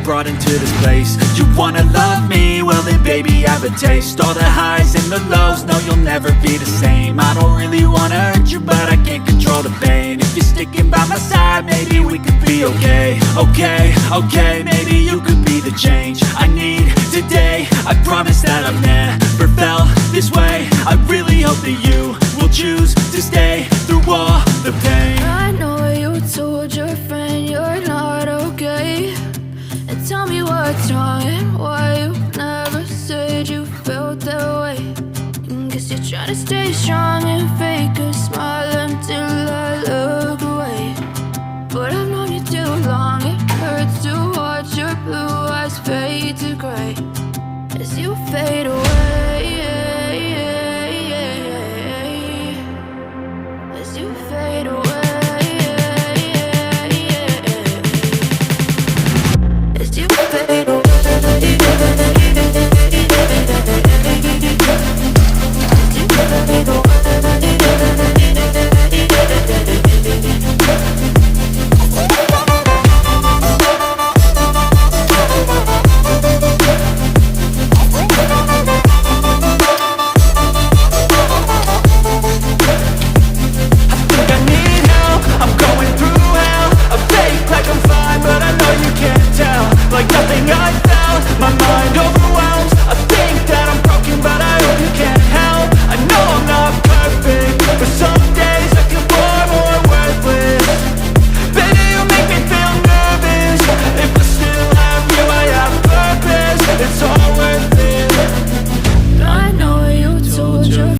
brought into this place. You wanna love me? Well then baby I have a taste. All the highs and the lows, no you'll never be the same. I don't really wanna hurt you but I can't control the pain. If you're sticking by my side, maybe we could be okay. Okay, maybe you could be the change I need today. I promise that I've never felt this way. I really hope that you will choose to stay through all the pain. I know you told your friend you're not okay, and tell me what's wrong and why you never said you felt that way. Guess you're trying to stay strong and fake a smile until I look away. But I've known you too long, it hurts to watch your blue eyes fade to gray as you fade away. As you fade away. As you fade away.